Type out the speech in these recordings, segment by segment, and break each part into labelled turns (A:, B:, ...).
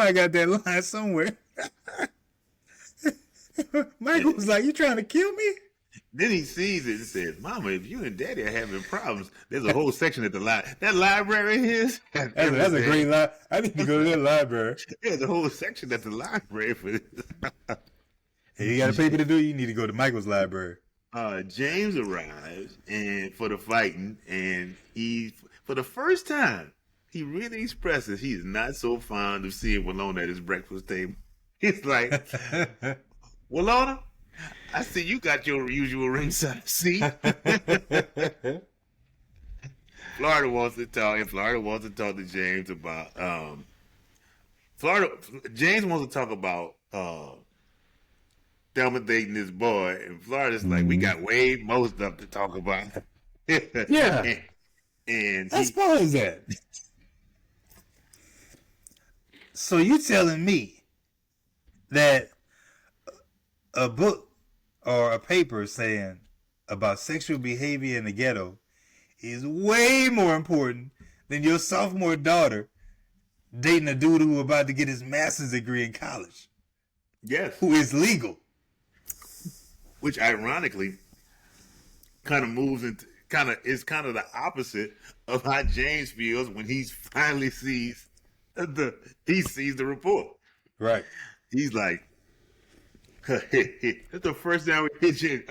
A: I got that line somewhere. Michael was like, "You trying to kill me?"
B: Then he sees it and says, "Mama, if you and Daddy are having problems, there's a whole section at the that library is.
A: That's a great line. I need to go to that library.
B: There's a whole section at the library for this."
A: Hey, you got a paper to do? You need to go to Michael's library.
B: James arrives and for the fighting, and he, for the first time, he really expresses he is not so fond of seeing Walona at his breakfast table. He's like, "Walona, I see you got your usual ringside seat." Florida wants to talk, and Florida wants to talk to James about Florida. James wants to talk about Thelma dating this boy, and Florida's like, "We got way more stuff to talk about."
A: Yeah,
B: and
A: as far as that. So you telling me that a book or a paper saying about sexual behavior in the ghetto is way more important than your sophomore daughter dating a dude who about to get his master's degree in college?
B: Yes,
A: who is legal?
B: Which ironically kind of moves into kind of the opposite of how James feels when he finally sees the report.
A: Right.
B: He's like, "That's the first time we hit you."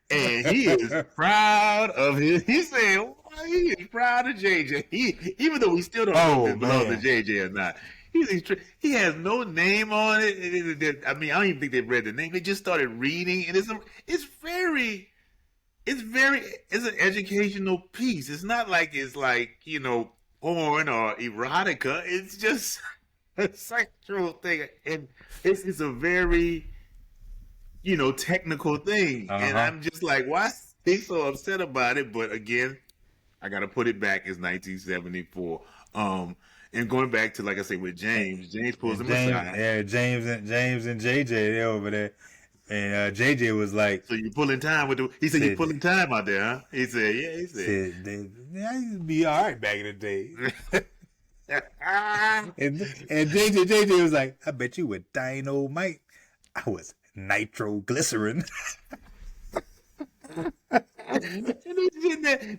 B: And he is proud of his. He's saying he is proud of JJ. Even though we still don't know if it belongs to JJ or not. He has no name on it. I mean, I don't even think they've read the name. They just started reading, and it's an educational piece. It's not like it's like, porn or erotica. It's just a sexual thing, and it's a very technical thing. And I'm just like, why they so upset about it? But again, I got to put it back as 1974. And going back to, like I say, with James pulls him aside.
A: Yeah, James and JJ, they're over there. And JJ was like,
B: "So you pulling time with the?" He said, "You pulling time out there, huh?" He said, "Yeah." He said,
A: "I used to be all right back in the day." and JJ was like, "I bet you were dynamite. I was nitroglycerin."
B: And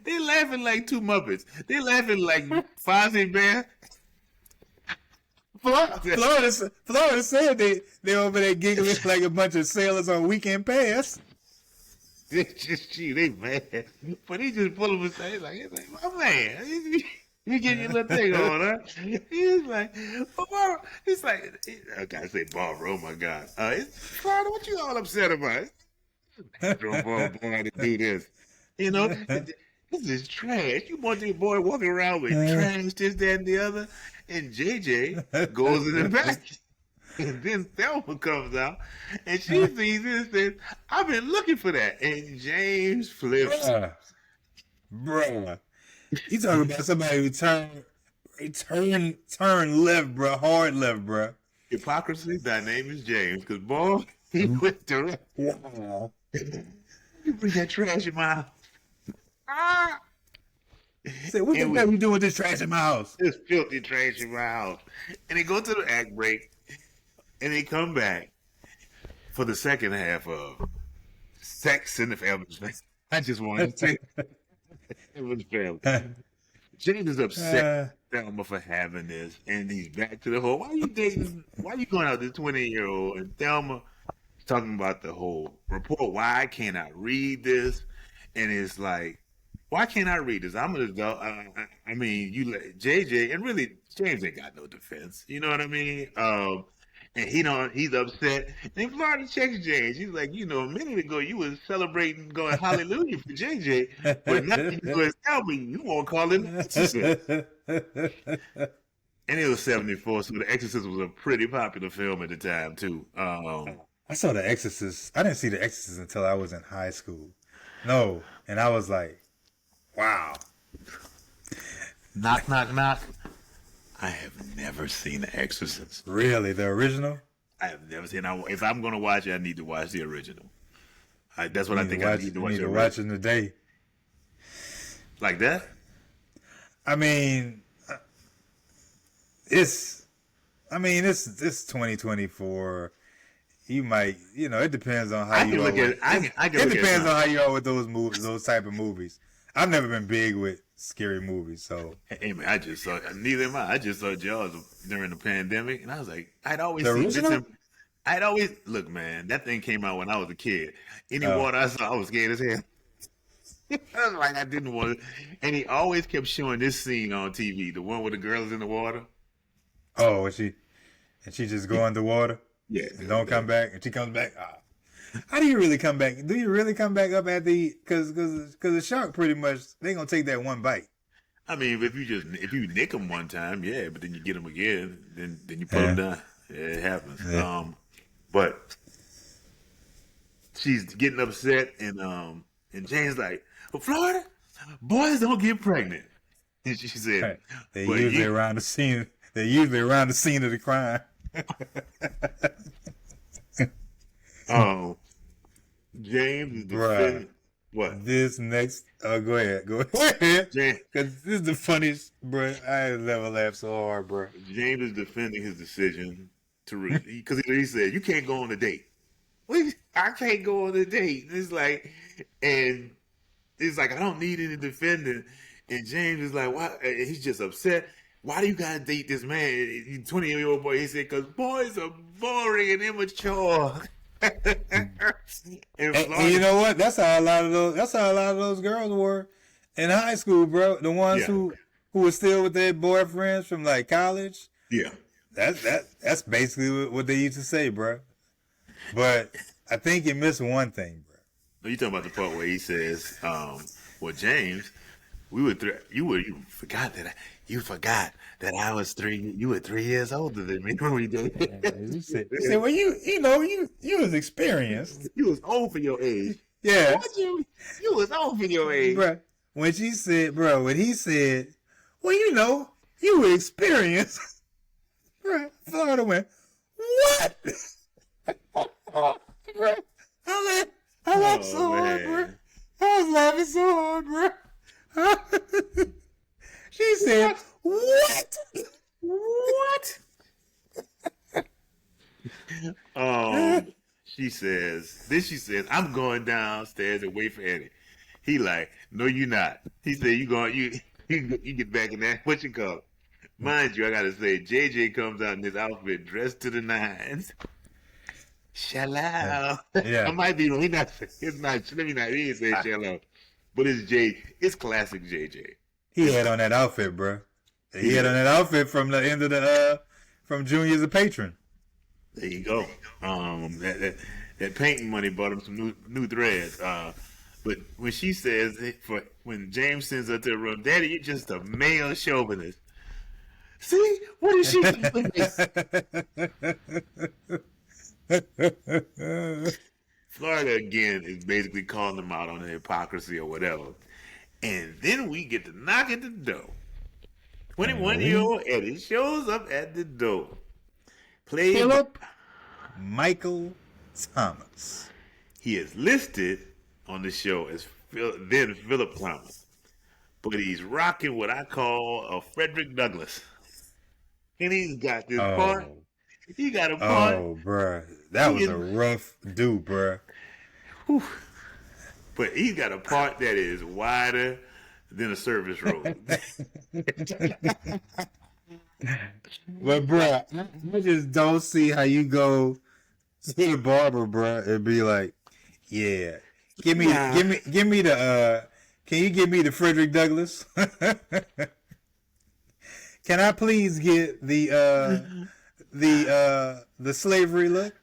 B: they laughing like two Muppets. They laughing like Fozzie Bear.
A: Florida said they over there giggling like a bunch of sailors on weekend pass.
B: They mad, but he just pull him aside. He's like, "My man, you get your little thing on, huh?" He's like, "Barbara," he's like, I gotta say Barbara. Oh my God, Florida, what you all upset about? Boy to do this, this is trash. You want your boy walking around with trash, this, that, and the other. And JJ goes in the back. And then Thelma comes out and she sees this and says, "I've been looking for that." And James flips.
A: Bruh. You talking about somebody who turn left, bruh. Hard left, bruh.
B: Hypocrisy, thy name is James. Because, boy, he went direct.
A: Wow.
B: You bring that trash in my house.
A: Say, what the hell you doing with this trash in my house?
B: This filthy trash in my house. And they go to the act break, and they come back for the second half of Sex in the Family. I just wanted to say it was family. James is upset with Thelma for having this, and he's back to the whole, why you going out with this 20-year-old? And Thelma talking about the whole report. Why can't I read this? And it's like, why can't I read this? I'm an adult. I mean, you let JJ, and really James ain't got no defense. You know what I mean? And he's upset. And then Florida checks James. He's like, a minute ago you was celebrating, going hallelujah for JJ, but now you go tell me you won't call him Exorcist. And it was 74, so The Exorcist was a pretty popular film at the time too.
A: I saw The Exorcist. I didn't see The Exorcist until I was in high school. No, and I was like, wow.
B: Knock, knock, knock. I have never seen The Exorcist.
A: Really? The original?
B: I have never seen it. If I'm going to watch it, I need to watch the original. That's what I think I need to watch.
A: You need to watch it in the day.
B: Like that?
A: I mean, it's, I mean, it's 2024. You might, it depends on how
B: I
A: you
B: can
A: are
B: look at
A: with.
B: I can
A: It
B: look at
A: depends
B: mine.
A: on how you are with those movies, those type of movies. I've never been big with scary movies, so
B: Hey man, I just saw neither am I. I just saw Jaws during the pandemic, and I was like, I'd always
A: the
B: see bits
A: original.
B: and I'd always look, man. That thing came out when I was a kid. Any
A: Oh,
B: water I saw, I was scared as hell. I was like, I didn't want to. And he always kept showing this scene on TV, the one where the girl is in the water.
A: oh, and she just go underwater
B: Yeah,
A: and don't come back, and she comes back. Ah. How do you really come back? Do you really come back up at the? Because the shark pretty much they gonna take that one bite.
B: I mean, if you nick them one time, yeah, but then you get them again, then you pull them
A: Yeah,
B: down. Yeah, it happens.
A: yeah.
B: But she's getting upset, and Jane's like, well, Florida, boys don't get pregnant. And she said,
A: Right. They
B: but
A: usually
B: you,
A: around the scene. They're usually around the scene of the crime.
B: um, James is
A: Bruh,
B: defending what?
A: this next. Oh, go ahead.
B: James,
A: Because this is the funniest, bruh. I ain't never laughed so hard, bruh.
B: James is defending his decision to because he said you can't go on a date. What? I can't go on a date. And it's like I don't need any defending. And James is like, why? And he's just upset. Why do you gotta date this man? 20-year-old boy. He said, because boys are boring and immature. And
A: And you
B: Florida,
A: know what? That's how a lot of those. That's how a lot of those girls were in high school, bro. The ones
B: yeah,
A: who were still with their boyfriends from like college.
B: yeah.
A: That's basically what they used to say, bro. But I think you missed one thing, bro.
B: No, you talking about the part where he says, "Well, James, we were you forgot that I was 3. You were 3 years older than me when we did.
A: You said, well, you was experienced,
B: You was old for your age.
A: yeah,
B: What you was old for your age.
A: bro. When she said, bro, when he said, well, you were experienced, bro. Florida went, what? Bro, I laughed
B: Oh
A: so hard, bro.
B: man.
A: I was laughing so hard, bro. She said, what?
B: What? Um, she says, I'm going downstairs and wait for Eddie. He like, no, you not. He said, you get back in that. What you call it? Mind you, I gotta say, JJ comes out in this outfit dressed to the nines. Shallow. I
A: Yeah.
B: might be, he not, it's not, let me not, he didn't say shallow. But it's classic JJ.
A: He had on that outfit, bro. He had
B: Yeah.
A: on that outfit from the end of from Junior's a Patron.
B: There you go. That painting money bought him some new threads. But when she says when James sends her to the room, Daddy, you're just a male chauvinist. See, what is she doing? Florida again is basically calling them out on the hypocrisy or whatever. And then we get to knock at the door. 21-year-old Eddie shows up at the door. Played by,
A: Philip Michael Thomas.
B: he is listed on the show as then Philip Thomas, but he's rocking what I call a Frederick Douglass, and he's got this part.
A: Oh,
B: He got a part.
A: bruh. That
B: He
A: was
B: is,
A: a rough dude, bruh.
B: whew, but he's got a part that is wider than a service road.
A: But bruh, I just don't see how you go to the barber, bruh, and be like, yeah, give me
B: Nah.
A: the can you give me the Frederick Douglass? Can I please get the slavery look?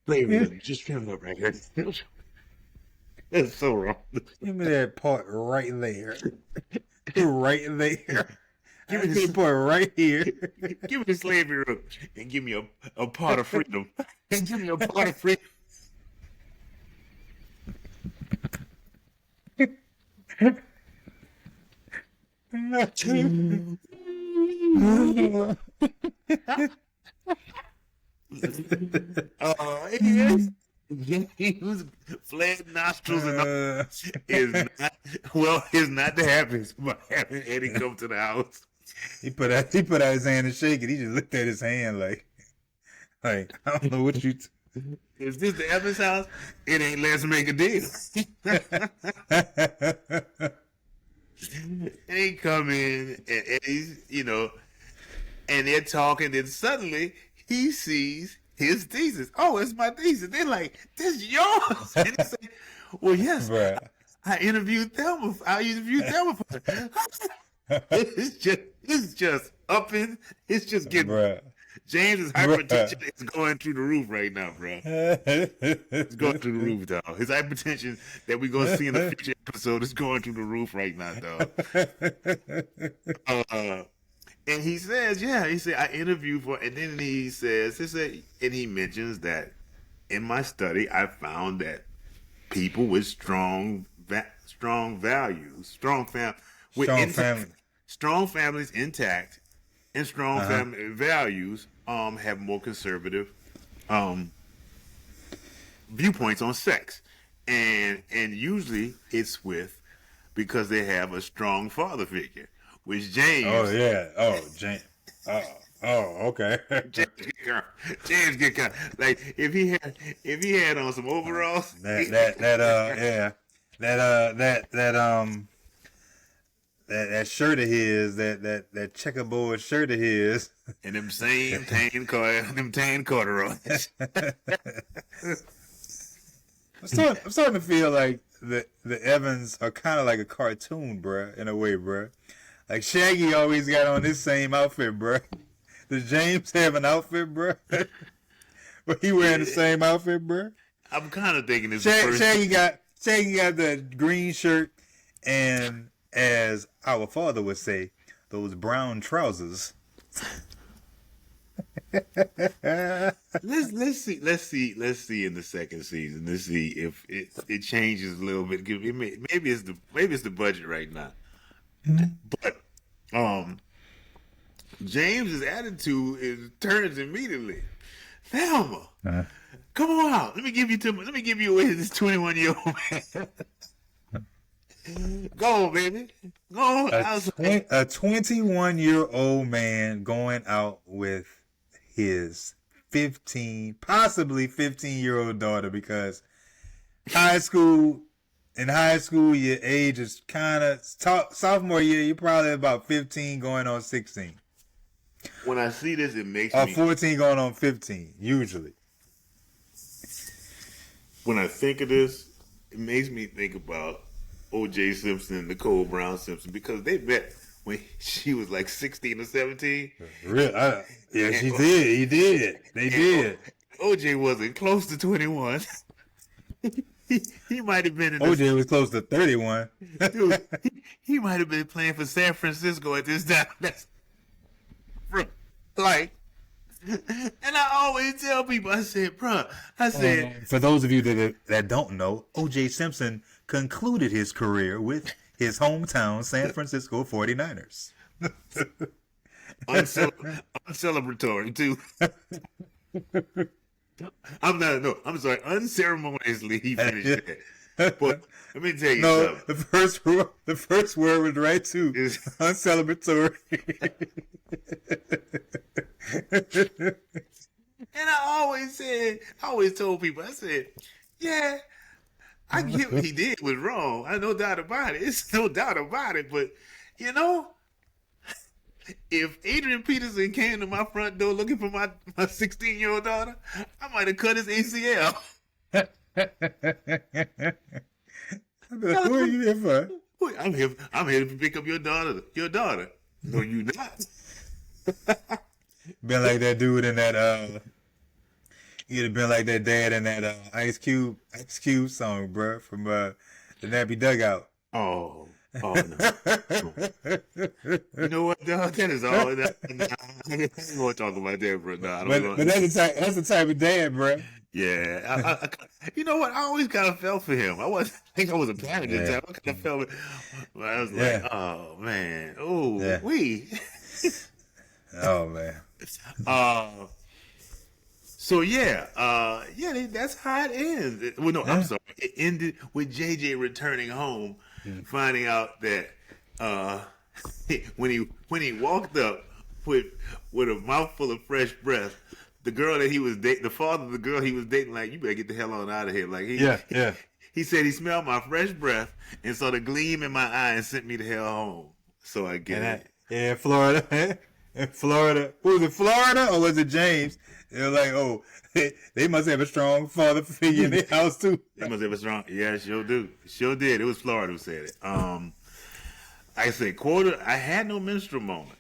B: Slavery look, just trim it up right here. That's so wrong.
A: Give me that part right there. Right there.
B: Give me
A: Give me the
B: this.
A: part right here.
B: Give me the slavery room and give me a part of freedom. And give me a part of freedom. Yes. James flat nostrils and all is not the happiest about having Eddie come to the house.
A: He put out his hand and shake it. He just looked at his hand like I don't know what you.
B: Is this the Evans house? It ain't. Let's make a deal. And he come in and he's and they're talking. Then suddenly he sees his thesis. Oh, it's my thesis. They're like, "This is yours." And he say, "Well, yes,
A: Bruh.
B: I interviewed Thelma. It's just upping. It's just getting.
A: Bruh.
B: James's hypertension is going through the roof right now, bro. It's going through the roof, dog. His hypertension that we're gonna see in a future episode is going through the roof right now, dog. And he says, I interviewed for, and then he says, and he mentions that in my study, I found that people with strong values, strong families intact, and strong family values have more conservative viewpoints on sex, and usually it's because they have a strong father figure, which James.
A: Oh yeah. Oh James. Oh okay.
B: James get kind of, like if he had on some overalls.
A: That shirt of his, that checkerboard shirt of his,
B: and them same tan corduroys.
A: I'm starting to feel like the Evans are kind of like a cartoon, bruh, in a way, bruh. Like Shaggy always got on this same outfit, bruh. Does James have an outfit, bruh? But he wearing the same outfit, bruh?
B: I'm kind of thinking this.
A: Shaggy got the green shirt and, as our father would say, those brown trousers.
B: Let's see in the second season. Let's see if it changes a little bit. Maybe it's the budget right now. But James's attitude turns immediately. Thelma, come on out. Let me give you away to this 21-year-old man. Go on, baby. Go on.
A: A 21-year-old man going out with his possibly 15-year-old daughter, because in high school, your age is kind of sophomore year. You're probably about 15 going on 16.
B: When I see this, it makes
A: or
B: me
A: 14 going on 15 usually.
B: When I think of this, it makes me think about O.J. Simpson and Nicole Brown Simpson, because they met when she was like 16 or 17.
A: Really? Yeah, she did. He did. They did.
B: O.J. wasn't close to 21. he might have been in
A: O.J. was close to 31.
B: Dude, he might have been playing for San Francisco at this time. And I always tell people, I said,
A: for those of you that don't know, O.J. Simpson concluded his career with his hometown San Francisco 49ers.
B: Uncelebratory, too. I'm sorry. Unceremoniously, he finished it. But let me tell you something.
A: The first word was right, too. Uncelebratory.
B: And I always told people, I said, yeah, I get what he did was wrong. I no doubt about it. It's no doubt about it. But, if Adrian Peterson came to my front door looking for my 16-year-old daughter, I might have cut his ACL.
A: Who are you here for?
B: I'm here to pick up your daughter. No, you not.
A: Been like that dude in that you'd have been like that dad in that Ice Cube song, bruh, from the Nappy Dugout.
B: Oh no. You know what, dog? That is all. I don't want to talk about that, bro. No,
A: but that's the type of dad, bruh.
B: Yeah, you know what? I always kind of felt for him. I think I was a parent at the
A: Yeah,
B: time. I kind of felt, but I was like,
A: yeah,
B: oh man, oh
A: yeah.
B: we.
A: Oh man.
B: uh, so yeah, that's how it ends. Well, no, I'm
A: Yeah.
B: sorry. It ended with JJ returning home, finding out that uh, when he walked up with with a mouthful of fresh breath, the girl that he was dating, the father of the girl he was dating, like, you better get the hell on out of here. Like
A: Yeah, yeah.
B: he said he smelled my fresh breath and saw the gleam in my eye and sent me the hell home. So I get
A: And
B: it.
A: yeah, Florida. In Florida. Was it Florida or was it James? They're like, oh, they must have a strong father figure in their house too.
B: They must have a strong. Yeah, sure do. Sure did. It was Florida who said it. I said quarter. I had no minstrel moment.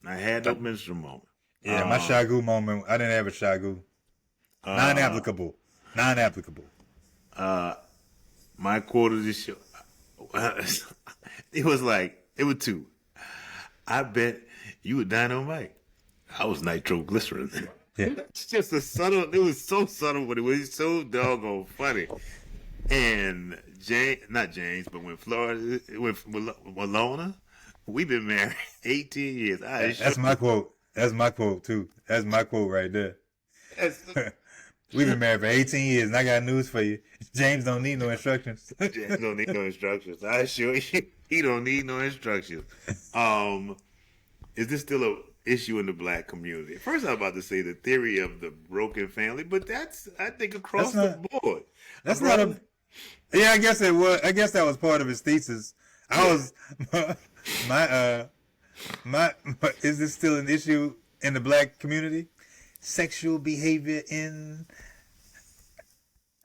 B: I had no minstrel moment.
A: Yeah, my Shagu moment. I didn't have a Shagu. Non-applicable. Non-applicable.
B: My quarter of the show. It was two. I bet you were dynamite. I was nitroglycerin.
A: Yeah.
B: It's just a subtle. It was so subtle, but it was so doggone funny. And not James, but when Florida, with Walona, we've been married 18 years.
A: That's my quote. That's my quote too. That's my quote right there. We've been married for 18 years, and I got news for you. James don't need no instructions.
B: James don't need no instructions. I assure you, he don't need no instructions. Is this still a issue in the black community? First, I'm about to say the theory of the broken family, but that's, I think, across the board.
A: That's not a. Yeah, I guess it was. I guess that was part of his thesis. I was my. Is this still an issue in the black community? Sexual behavior in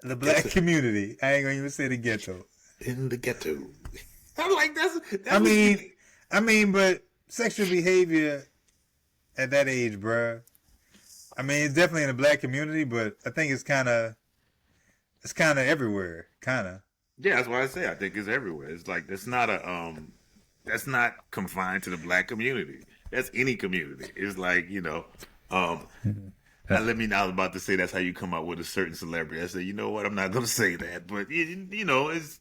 A: the black community. I ain't gonna even say the ghetto.
B: In the ghetto. I'm like,
A: I mean, but sexual behavior at that age, bruh. I mean, it's definitely in the black community, but I think it's kind of everywhere, kind of.
B: Yeah, that's why I say I think it's everywhere. It's like that's not confined to the black community. That's any community. It's like, now let me. I was about to say that's how you come out with a certain celebrity. I said, you know what? I'm not going to say that, but it's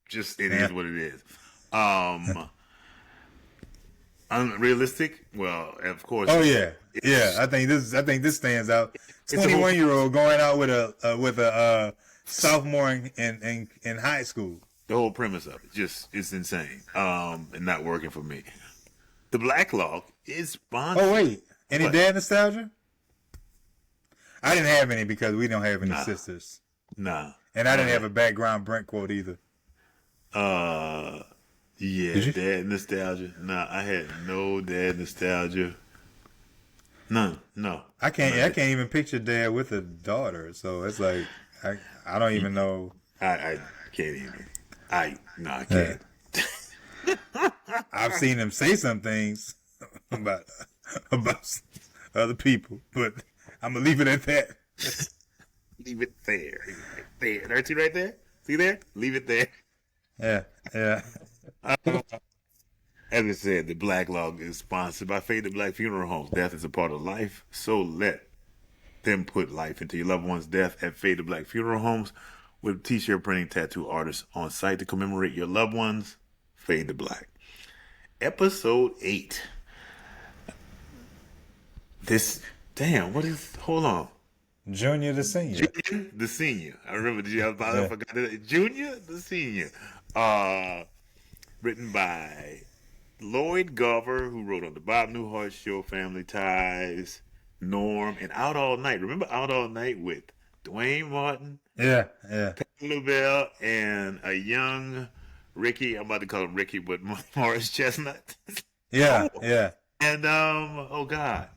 B: just it is what it is. Unrealistic? Well, of course.
A: Oh yeah, yeah. I think this stands out. 21-year-old going out with a sophomore in high school.
B: The whole premise of it it's insane. And not working for me. The blacklog is sponsored.
A: Oh wait, any dad nostalgia? I didn't have any because we don't have any sisters.
B: Nah.
A: And I didn't have a background Brent quote either.
B: Yeah, dad nostalgia. Nah, I had no dad nostalgia. None. No.
A: I can't even picture dad with a daughter. So it's like I don't even know.
B: I can't even. I can't.
A: I've seen him say some things about other people, but I'm gonna leave it at that.
B: Leave it there. There. Aren't you right there? See there? Leave it there.
A: Yeah.
B: As I said, the Black Log is sponsored by Fade the Black Funeral Homes. Death is a part of life, so let them put life into your loved one's death at Fade the Black Funeral Homes with t-shirt printing tattoo artists on site to commemorate your loved ones. Fade the Black. Episode 8. Hold on.
A: Junior the senior.
B: Junior the senior. I remember, I forgot that. Junior the senior. Written by Lloyd Garver, who wrote on the Bob Newhart Show, Family Ties, Norm, and Out All Night. Remember Out All Night with Dwayne Martin?
A: Yeah.
B: Pat LaBelle, and a young Ricky. I'm about to call him Ricky, but Morris Chestnut.
A: Yeah.
B: And, oh God.